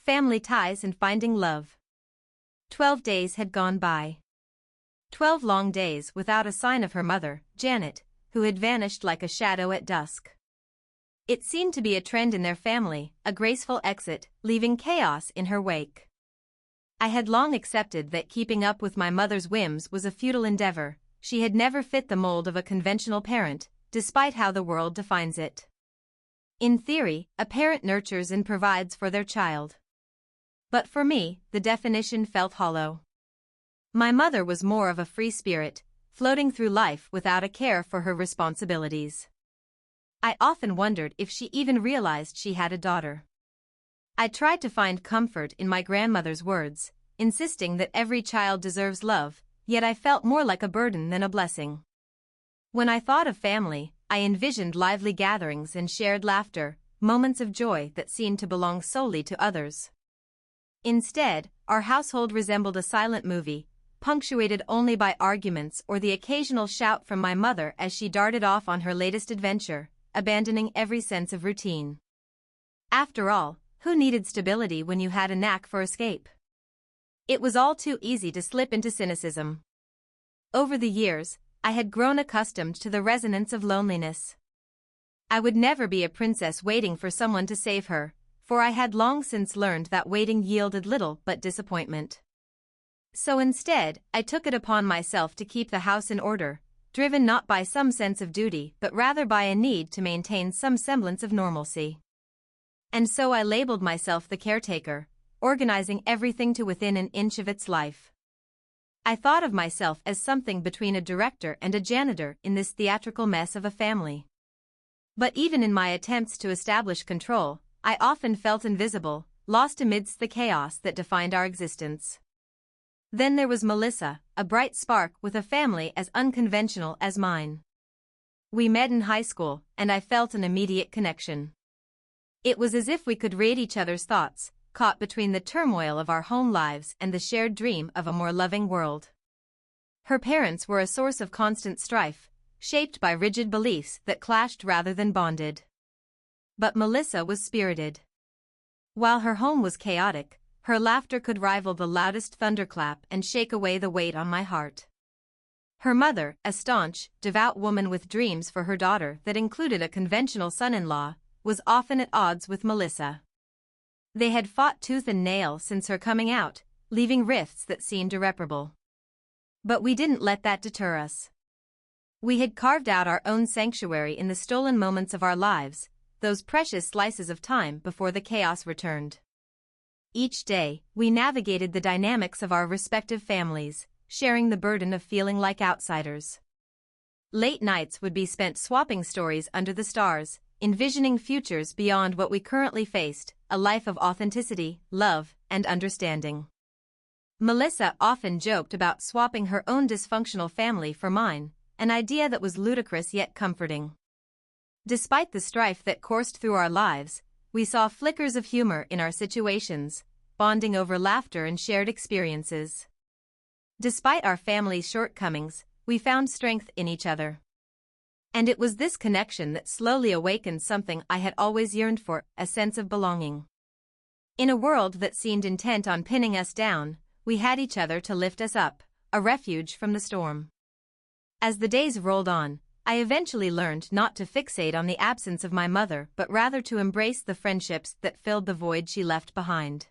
family ties and finding love. 12 days had gone by. 12 long days without a sign of her mother, Janet, who had vanished like a shadow at dusk. It seemed to be a trend in their family, a graceful exit, leaving chaos in her wake. I had long accepted that keeping up with my mother's whims was a futile endeavor. She had never fit the mold of a conventional parent, despite how the world defines it. In theory, a parent nurtures and provides for their child. But for me, the definition felt hollow. My mother was more of a free spirit, floating through life without a care for her responsibilities. I often wondered if she even realized she had a daughter. I tried to find comfort in my grandmother's words, insisting that every child deserves love, yet I felt more like a burden than a blessing. When I thought of family, I envisioned lively gatherings and shared laughter, moments of joy that seemed to belong solely to others. Instead, our household resembled a silent movie, punctuated only by arguments or the occasional shout from my mother as she darted off on her latest adventure, abandoning every sense of routine. After all, who needed stability when you had a knack for escape? It was all too easy to slip into cynicism. Over the years, I had grown accustomed to the resonance of loneliness. I would never be a princess waiting for someone to save her, for I had long since learned that waiting yielded little but disappointment. So instead, I took it upon myself to keep the house in order, driven not by some sense of duty but rather by a need to maintain some semblance of normalcy. And so I labeled myself the caretaker, organizing everything to within an inch of its life. I thought of myself as something between a director and a janitor in this theatrical mess of a family. But even in my attempts to establish control, I often felt invisible, lost amidst the chaos that defined our existence. Then there was Melissa, a bright spark with a family as unconventional as mine. We met in high school, and I felt an immediate connection. It was as if we could read each other's thoughts, caught between the turmoil of our home lives and the shared dream of a more loving world. Her parents were a source of constant strife, shaped by rigid beliefs that clashed rather than bonded. But Melissa was spirited. While her home was chaotic, her laughter could rival the loudest thunderclap and shake away the weight on my heart. Her mother, a staunch, devout woman with dreams for her daughter that included a conventional son-in-law, was often at odds with Melissa. They had fought tooth and nail since her coming out, leaving rifts that seemed irreparable. But we didn't let that deter us. We had carved out our own sanctuary in the stolen moments of our lives, those precious slices of time before the chaos returned. Each day, we navigated the dynamics of our respective families, sharing the burden of feeling like outsiders. Late nights would be spent swapping stories under the stars, envisioning futures beyond what we currently faced, a life of authenticity, love, and understanding. Melissa often joked about swapping her own dysfunctional family for mine, an idea that was ludicrous yet comforting. Despite the strife that coursed through our lives, we saw flickers of humor in our situations, bonding over laughter and shared experiences. Despite our family's shortcomings, we found strength in each other. And it was this connection that slowly awakened something I had always yearned for, a sense of belonging. In a world that seemed intent on pinning us down, we had each other to lift us up, a refuge from the storm. As the days rolled on, I eventually learned not to fixate on the absence of my mother but rather to embrace the friendships that filled the void she left behind.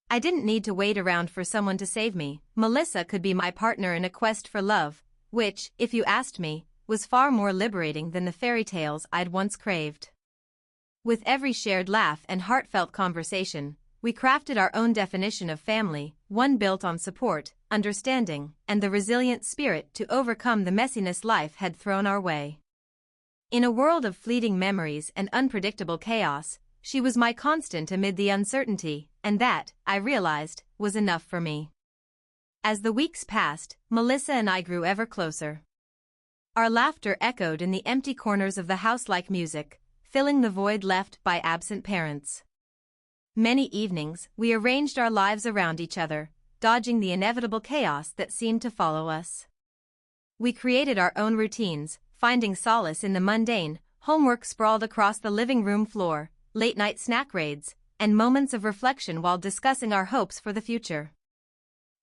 I didn't need to wait around for someone to save me. Melissa could be my partner in a quest for love, which, if you asked me, was far more liberating than the fairy tales I'd once craved. With every shared laugh and heartfelt conversation, we crafted our own definition of family, one built on support, understanding, and the resilient spirit to overcome the messiness life had thrown our way. In a world of fleeting memories and unpredictable chaos, she was my constant amid the uncertainty, and that, I realized, was enough for me. As the weeks passed, Melissa and I grew ever closer. Our laughter echoed in the empty corners of the house like music, filling the void left by absent parents. Many evenings, we arranged our lives around each other, dodging the inevitable chaos that seemed to follow us. We created our own routines, finding solace in the mundane, homework sprawled across the living room floor, late-night snack raids, and moments of reflection while discussing our hopes for the future.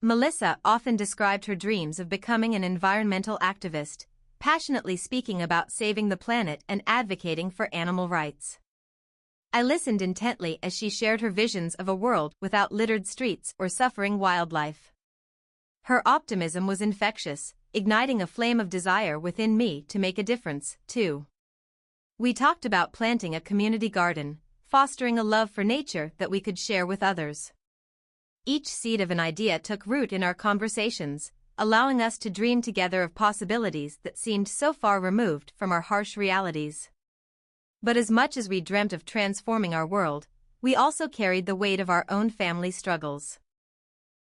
Melissa often described her dreams of becoming an environmental activist, passionately speaking about saving the planet and advocating for animal rights. I listened intently as she shared her visions of a world without littered streets or suffering wildlife. Her optimism was infectious, igniting a flame of desire within me to make a difference, too. We talked about planting a community garden, fostering a love for nature that we could share with others. Each seed of an idea took root in our conversations, allowing us to dream together of possibilities that seemed so far removed from our harsh realities. But as much as we dreamt of transforming our world, we also carried the weight of our own family struggles.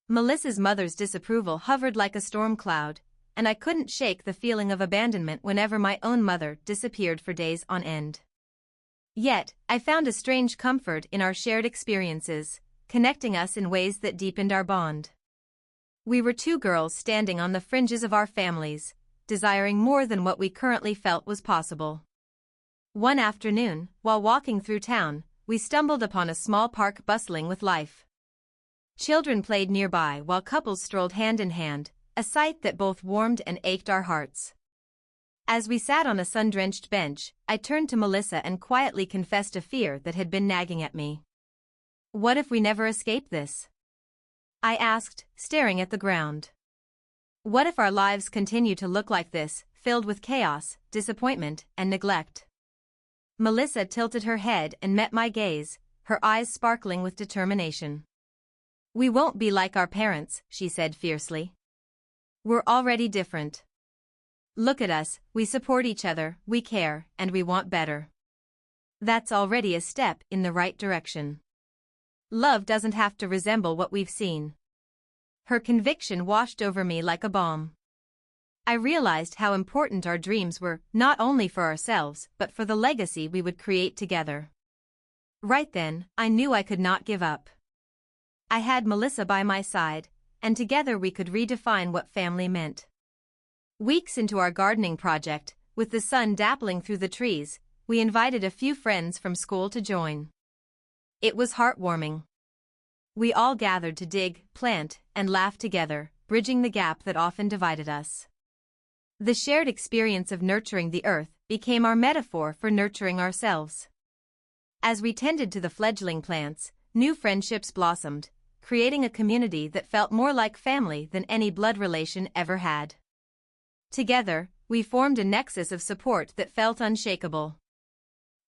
Melissa's mother's disapproval hovered like a storm cloud, and I couldn't shake the feeling of abandonment whenever my own mother disappeared for days on end. Yet, I found a strange comfort in our shared experiences, connecting us in ways that deepened our bond. We were two girls standing on the fringes of our families, desiring more than what we currently felt was possible. One afternoon, while walking through town, we stumbled upon a small park bustling with life. Children played nearby while couples strolled hand in hand, a sight that both warmed and ached our hearts. As we sat on a sun-drenched bench, I turned to Melissa and quietly confessed a fear that had been nagging at me. What if we never escape this? I asked, staring at the ground. What if our lives continue to look like this, filled with chaos, disappointment, and neglect? Melissa tilted her head and met my gaze, her eyes sparkling with determination. We won't be like our parents, she said fiercely. We're already different. Look at us, we support each other, we care, and we want better. That's already a step in the right direction. Love doesn't have to resemble what we've seen. Her conviction washed over me like a balm. I realized how important our dreams were, not only for ourselves but for the legacy we would create together. Right then, I knew I could not give up. I had Melissa by my side, and together we could redefine what family meant. Weeks into our gardening project, with the sun dappling through the trees, we invited a few friends from school to join. It was heartwarming. We all gathered to dig, plant, and laugh together, bridging the gap that often divided us. The shared experience of nurturing the earth became our metaphor for nurturing ourselves. As we tended to the fledgling plants, new friendships blossomed, creating a community that felt more like family than any blood relation ever had. Together, we formed a nexus of support that felt unshakable.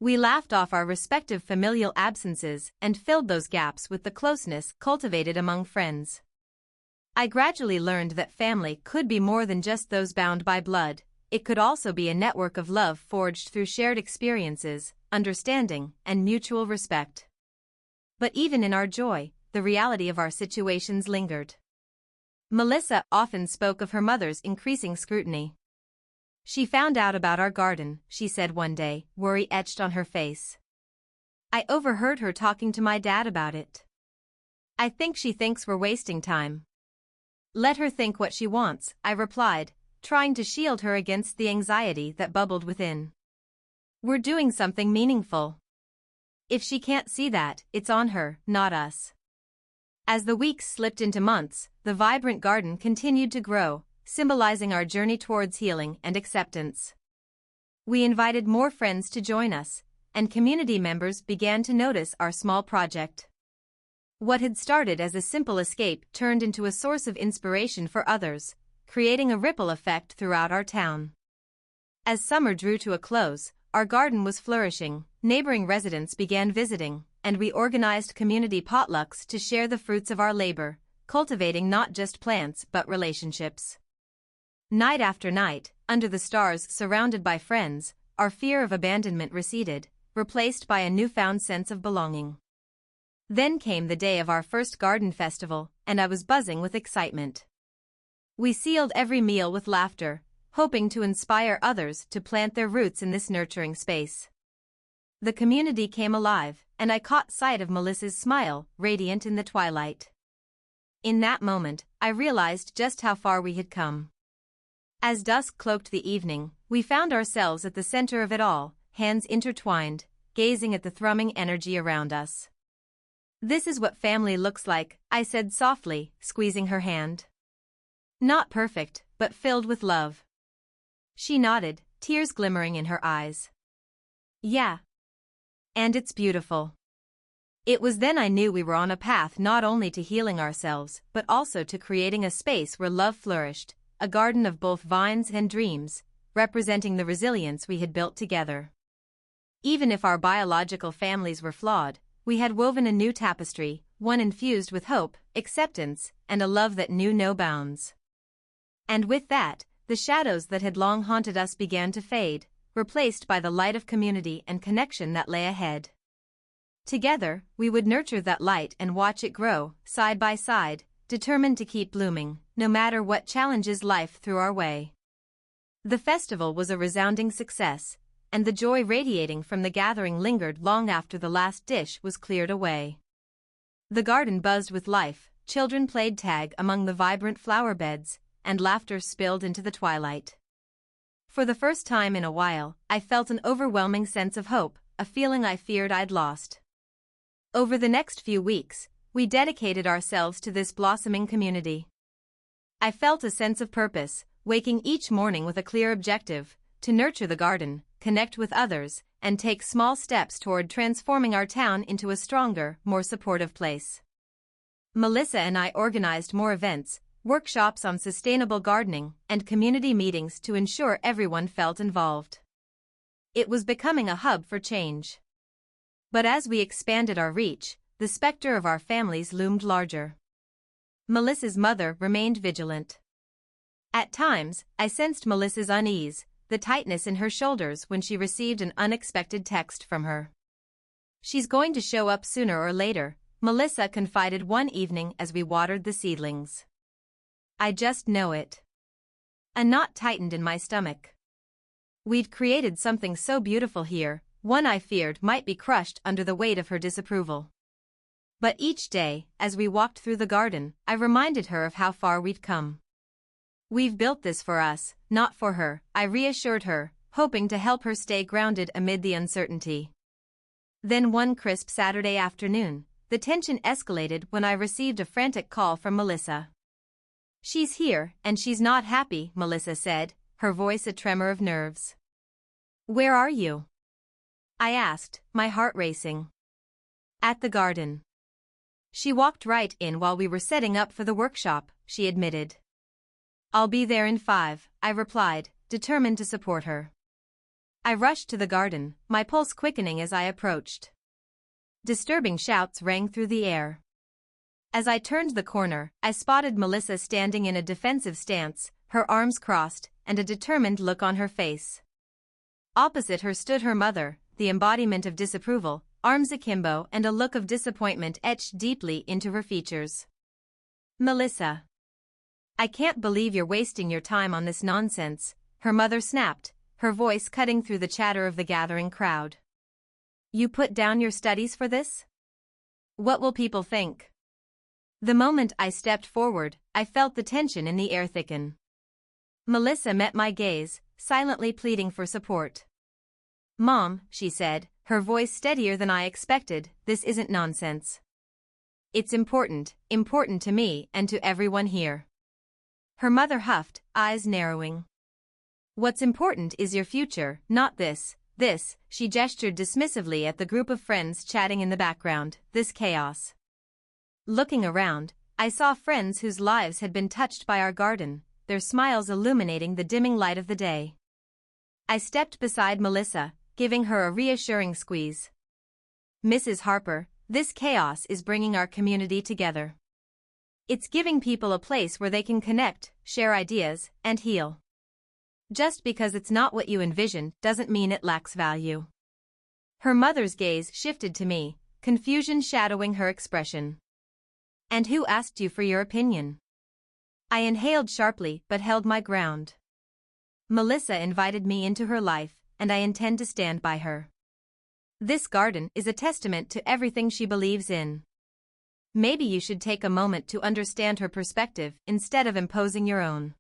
We laughed off our respective familial absences and filled those gaps with the closeness cultivated among friends. I gradually learned that family could be more than just those bound by blood. It could also be a network of love forged through shared experiences, understanding, and mutual respect. But even in our joy, the reality of our situations lingered. Melissa often spoke of her mother's increasing scrutiny. She found out about our garden, she said one day, worry etched on her face. I overheard her talking to my dad about it. I think she thinks we're wasting time. Let her think what she wants, I replied, trying to shield her against the anxiety that bubbled within. We're doing something meaningful. If she can't see that, it's on her, not us. As the weeks slipped into months, the vibrant garden continued to grow, symbolizing our journey towards healing and acceptance. We invited more friends to join us, and community members began to notice our small project. What had started as a simple escape turned into a source of inspiration for others, creating a ripple effect throughout our town. As summer drew to a close, our garden was flourishing, neighboring residents began visiting, and we organized community potlucks to share the fruits of our labor, cultivating not just plants but relationships. Night after night, under the stars surrounded by friends, our fear of abandonment receded, replaced by a newfound sense of belonging. Then came the day of our first garden festival, and I was buzzing with excitement. We sealed every meal with laughter, hoping to inspire others to plant their roots in this nurturing space. The community came alive, and I caught sight of Melissa's smile, radiant in the twilight. In that moment, I realized just how far we had come. As dusk cloaked the evening, we found ourselves at the center of it all, hands intertwined, gazing at the thrumming energy around us. This is what family looks like, I said softly, squeezing her hand. Not perfect, but filled with love. She nodded, tears glimmering in her eyes. Yeah. And it's beautiful. It was then I knew we were on a path not only to healing ourselves but also to creating a space where love flourished, a garden of both vines and dreams, representing the resilience we had built together. Even if our biological families were flawed, we had woven a new tapestry, one infused with hope, acceptance, and a love that knew no bounds. And with that, the shadows that had long haunted us began to fade, replaced by the light of community and connection that lay ahead. Together, we would nurture that light and watch it grow, side by side, determined to keep blooming, no matter what challenges life threw our way. The festival was a resounding success, and the joy radiating from the gathering lingered long after the last dish was cleared away. The garden buzzed with life, children played tag among the vibrant flower beds, and laughter spilled into the twilight. For the first time in a while, I felt an overwhelming sense of hope, a feeling I feared I'd lost. Over the next few weeks, we dedicated ourselves to this blossoming community. I felt a sense of purpose, waking each morning with a clear objective, to nurture the garden, connect with others, and take small steps toward transforming our town into a stronger, more supportive place. Melissa and I organized more events, workshops on sustainable gardening, and community meetings to ensure everyone felt involved. It was becoming a hub for change. But as we expanded our reach, the specter of our families loomed larger. Melissa's mother remained vigilant. At times, I sensed Melissa's unease, the tightness in her shoulders when she received an unexpected text from her. "She's going to show up sooner or later," Melissa confided one evening as we watered the seedlings. "I just know it." A knot tightened in my stomach. We'd created something so beautiful here, one I feared might be crushed under the weight of her disapproval. But each day, as we walked through the garden, I reminded her of how far we'd come. "We've built this for us, not for her," I reassured her, hoping to help her stay grounded amid the uncertainty. Then one crisp Saturday afternoon, the tension escalated when I received a frantic call from Melissa. "She's here, and she's not happy," Melissa said, her voice a tremor of nerves. "Where are you?" I asked, my heart racing. "At the garden." "She walked right in while we were setting up for the workshop," she admitted. "I'll be there in 5, I replied, determined to support her. I rushed to the garden, my pulse quickening as I approached. Disturbing shouts rang through the air. As I turned the corner, I spotted Melissa standing in a defensive stance, her arms crossed, and a determined look on her face. Opposite her stood her mother, the embodiment of disapproval, arms akimbo and a look of disappointment etched deeply into her features. "Melissa. I can't believe you're wasting your time on this nonsense," her mother snapped, her voice cutting through the chatter of the gathering crowd. "You put down your studies for this? What will people think?" The moment I stepped forward, I felt the tension in the air thicken. Melissa met my gaze, silently pleading for support. "Mom," she said, her voice steadier than I expected, "this isn't nonsense. It's important to me and to everyone here." Her mother huffed, eyes narrowing. "What's important is your future, not this, she gestured dismissively at the group of friends chatting in the background, "this chaos." Looking around, I saw friends whose lives had been touched by our garden, their smiles illuminating the dimming light of the day. I stepped beside Melissa, giving her a reassuring squeeze. "Mrs. Harper, this chaos is bringing our community together. It's giving people a place where they can connect, share ideas, and heal. Just because it's not what you envisioned doesn't mean it lacks value." Her mother's gaze shifted to me, confusion shadowing her expression. "And who asked you for your opinion?" I inhaled sharply but held my ground. "Melissa invited me into her life, and I intend to stand by her. This garden is a testament to everything she believes in. Maybe you should take a moment to understand her perspective instead of imposing your own."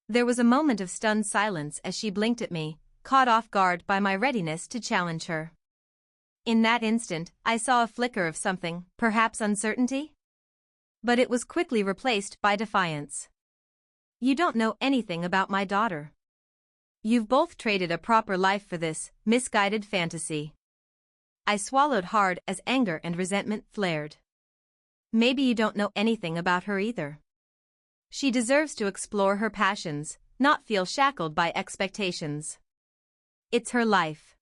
There was a moment of stunned silence as she blinked at me, caught off guard by my readiness to challenge her. In that instant, I saw a flicker of something, perhaps uncertainty? But it was quickly replaced by defiance. You don't know anything about my daughter. You've both traded a proper life for this misguided fantasy. I swallowed hard as anger and resentment flared. Maybe you don't know anything about her either. She deserves to explore her passions, not feel shackled by expectations. It's her life.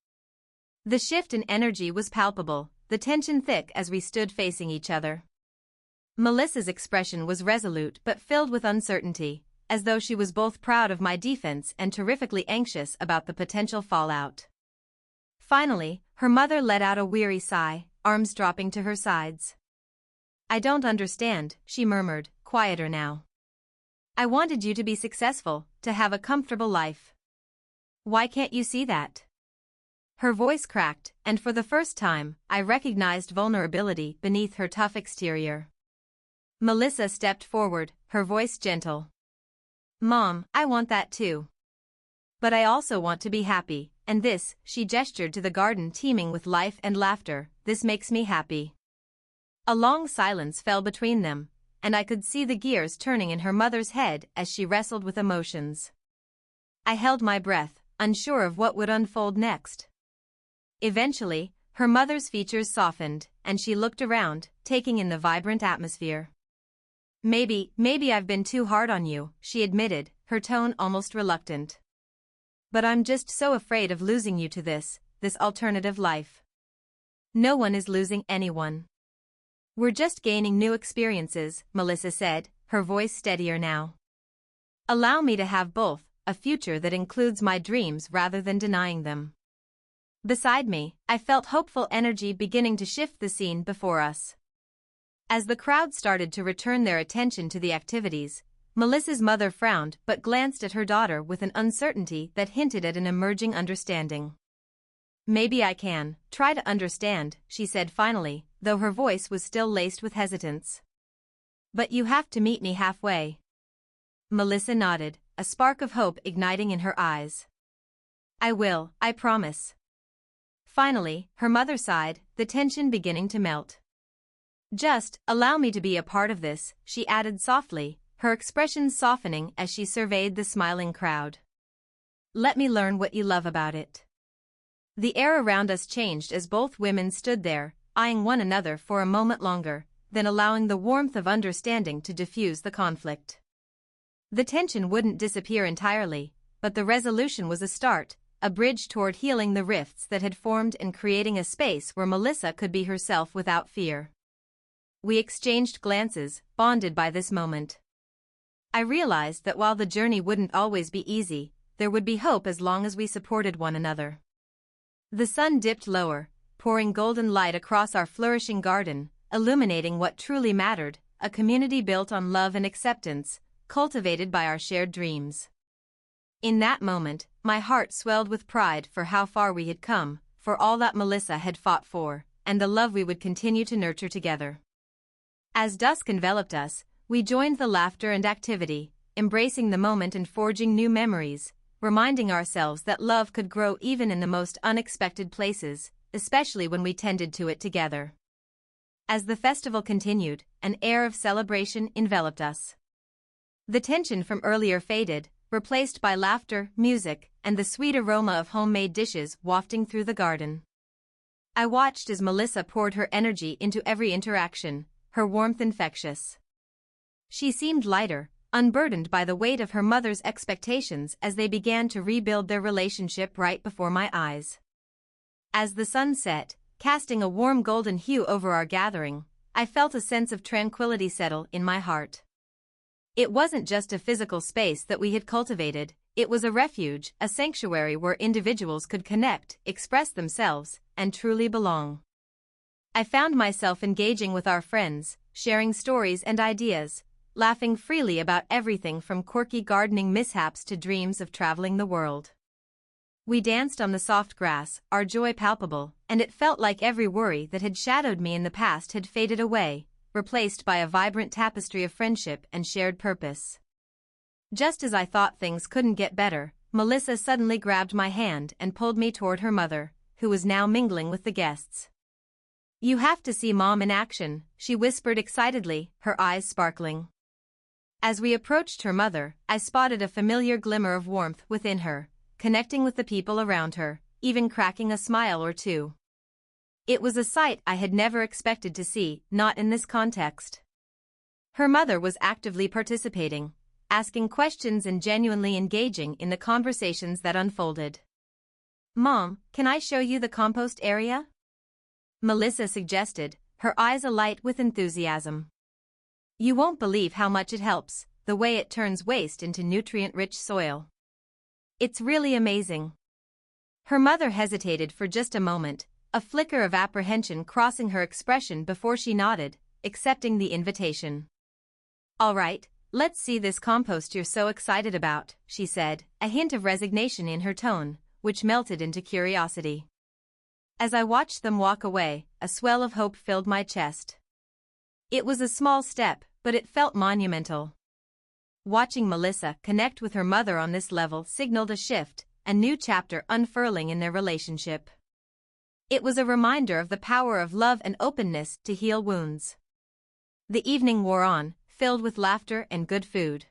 The shift in energy was palpable, the tension thick as we stood facing each other. Melissa's expression was resolute but filled with uncertainty, as though she was both proud of my defense and terrifically anxious about the potential fallout. Finally, her mother let out a weary sigh, arms dropping to her sides. I don't understand, she murmured, quieter now. I wanted you to be successful, to have a comfortable life. Why can't you see that? Her voice cracked, and for the first time, I recognized vulnerability beneath her tough exterior. Melissa stepped forward, her voice gentle. Mom, I want that too. But I also want to be happy, and this, she gestured to the garden teeming with life and laughter, this makes me happy. A long silence fell between them, and I could see the gears turning in her mother's head as she wrestled with emotions. I held my breath, unsure of what would unfold next. Eventually, her mother's features softened, and she looked around, taking in the vibrant atmosphere. Maybe I've been too hard on you, she admitted, her tone almost reluctant. But I'm just so afraid of losing you to this alternative life. No one is losing anyone. We're just gaining new experiences, Melissa said, her voice steadier now. Allow me to have both, a future that includes my dreams rather than denying them. Beside me, I felt hopeful energy beginning to shift the scene before us. As the crowd started to return their attention to the activities, Melissa's mother frowned but glanced at her daughter with an uncertainty that hinted at an emerging understanding. Maybe I can try to understand, she said finally, though her voice was still laced with hesitance. But you have to meet me halfway. Melissa nodded, a spark of hope igniting in her eyes. I will, I promise. Finally, her mother sighed, the tension beginning to melt. Just allow me to be a part of this, she added softly, her expression softening as she surveyed the smiling crowd. Let me learn what you love about it. The air around us changed as both women stood there, eyeing one another for a moment longer, then allowing the warmth of understanding to diffuse the conflict. The tension wouldn't disappear entirely, but the resolution was a start, a bridge toward healing the rifts that had formed and creating a space where Melissa could be herself without fear. We exchanged glances, bonded by this moment. I realized that while the journey wouldn't always be easy, there would be hope as long as we supported one another. The sun dipped lower, pouring golden light across our flourishing garden, illuminating what truly mattered, a community built on love and acceptance, cultivated by our shared dreams. In that moment, my heart swelled with pride for how far we had come, for all that Melissa had fought for, and the love we would continue to nurture together. As dusk enveloped us, we joined the laughter and activity, embracing the moment and forging new memories, reminding ourselves that love could grow even in the most unexpected places, especially when we tended to it together. As the festival continued, an air of celebration enveloped us. The tension from earlier faded, replaced by laughter, music, and the sweet aroma of homemade dishes wafting through the garden. I watched as Melissa poured her energy into every interaction, her warmth infectious. She seemed lighter, unburdened by the weight of her mother's expectations as they began to rebuild their relationship right before my eyes. As the sun set, casting a warm golden hue over our gathering, I felt a sense of tranquility settle in my heart. It wasn't just a physical space that we had cultivated, it was a refuge, a sanctuary where individuals could connect, express themselves, and truly belong. I found myself engaging with our friends, sharing stories and ideas, laughing freely about everything from quirky gardening mishaps to dreams of traveling the world. We danced on the soft grass, our joy palpable, and it felt like every worry that had shadowed me in the past had faded away, replaced by a vibrant tapestry of friendship and shared purpose. Just as I thought things couldn't get better, Melissa suddenly grabbed my hand and pulled me toward her mother, who was now mingling with the guests. You have to see Mom in action, she whispered excitedly, her eyes sparkling. As we approached her mother, I spotted a familiar glimmer of warmth within her, connecting with the people around her, even cracking a smile or two. It was a sight I had never expected to see, not in this context. Her mother was actively participating, asking questions and genuinely engaging in the conversations that unfolded. Mom, can I show you the compost area? Melissa suggested, her eyes alight with enthusiasm. You won't believe how much it helps, the way it turns waste into nutrient-rich soil. It's really amazing. Her mother hesitated for just a moment, a flicker of apprehension crossing her expression before she nodded, accepting the invitation. All right, let's see this compost you're so excited about, she said, a hint of resignation in her tone, which melted into curiosity. As I watched them walk away, a swell of hope filled my chest. It was a small step, but it felt monumental. Watching Melissa connect with her mother on this level signaled a shift, a new chapter unfurling in their relationship. It was a reminder of the power of love and openness to heal wounds. The evening wore on, filled with laughter and good food.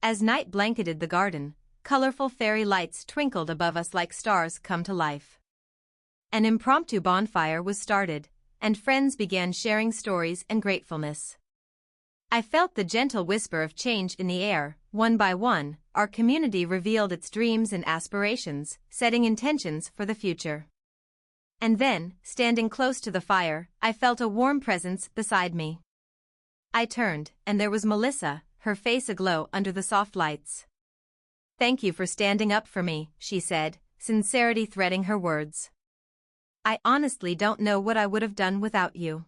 As night blanketed the garden, colorful fairy lights twinkled above us like stars come to life. An impromptu bonfire was started, and friends began sharing stories and gratefulness. I felt the gentle whisper of change in the air. One by one, our community revealed its dreams and aspirations, setting intentions for the future. And then, standing close to the fire, I felt a warm presence beside me. I turned, and there was Melissa, her face aglow under the soft lights. Thank you for standing up for me, she said, sincerity threading her words. I honestly don't know what I would have done without you.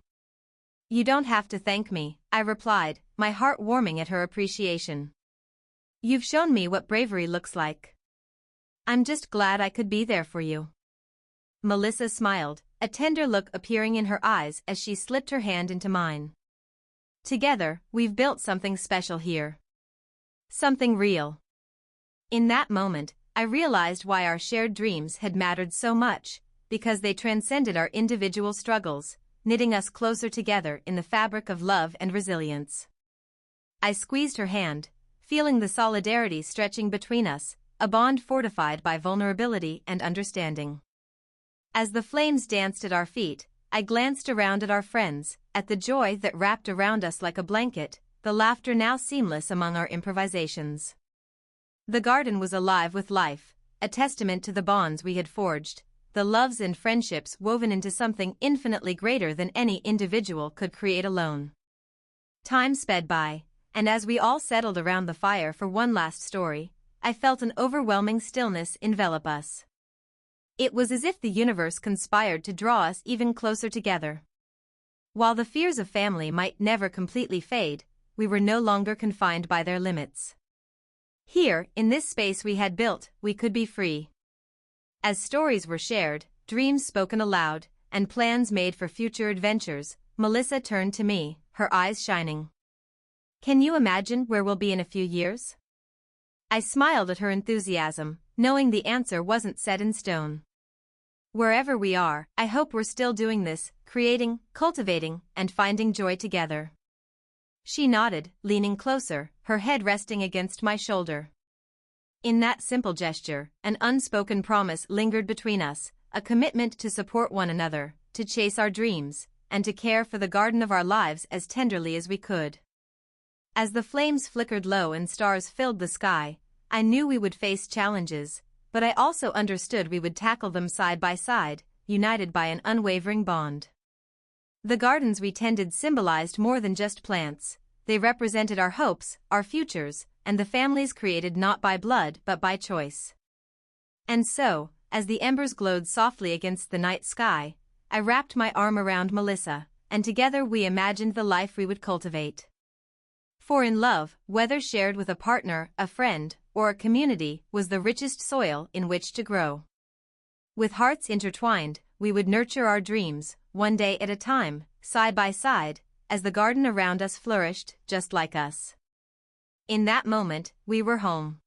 You don't have to thank me, I replied, my heart warming at her appreciation. You've shown me what bravery looks like. I'm just glad I could be there for you. Melissa smiled, a tender look appearing in her eyes as she slipped her hand into mine. Together, we've built something special here. Something real. In that moment, I realized why our shared dreams had mattered so much, because they transcended our individual struggles, knitting us closer together in the fabric of love and resilience. I squeezed her hand, feeling the solidarity stretching between us, a bond fortified by vulnerability and understanding. As the flames danced at our feet, I glanced around at our friends, at the joy that wrapped around us like a blanket, the laughter now seamless among our improvisations. The garden was alive with life, a testament to the bonds we had forged, the loves and friendships woven into something infinitely greater than any individual could create alone. Time sped by, and as we all settled around the fire for one last story, I felt an overwhelming stillness envelop us. It was as if the universe conspired to draw us even closer together. While the fears of family might never completely fade, we were no longer confined by their limits. Here, in this space we had built, we could be free. As stories were shared, dreams spoken aloud, and plans made for future adventures, Melissa turned to me, her eyes shining. Can you imagine where we'll be in a few years? I smiled at her enthusiasm, knowing the answer wasn't set in stone. Wherever we are, I hope we're still doing this, creating, cultivating, and finding joy together. She nodded, leaning closer, her head resting against my shoulder. In that simple gesture, an unspoken promise lingered between us, a commitment to support one another, to chase our dreams, and to care for the garden of our lives as tenderly as we could. As the flames flickered low and stars filled the sky, I knew we would face challenges, but I also understood we would tackle them side by side, united by an unwavering bond. The gardens we tended symbolized more than just plants. They represented our hopes, our futures, and the families created not by blood but by choice. And so, as the embers glowed softly against the night sky, I wrapped my arm around Melissa, and together we imagined the life we would cultivate. For in love, whether shared with a partner, a friend, or a community, was the richest soil in which to grow. With hearts intertwined, we would nurture our dreams, one day at a time, side by side, as the garden around us flourished just like us. In that moment, we were home.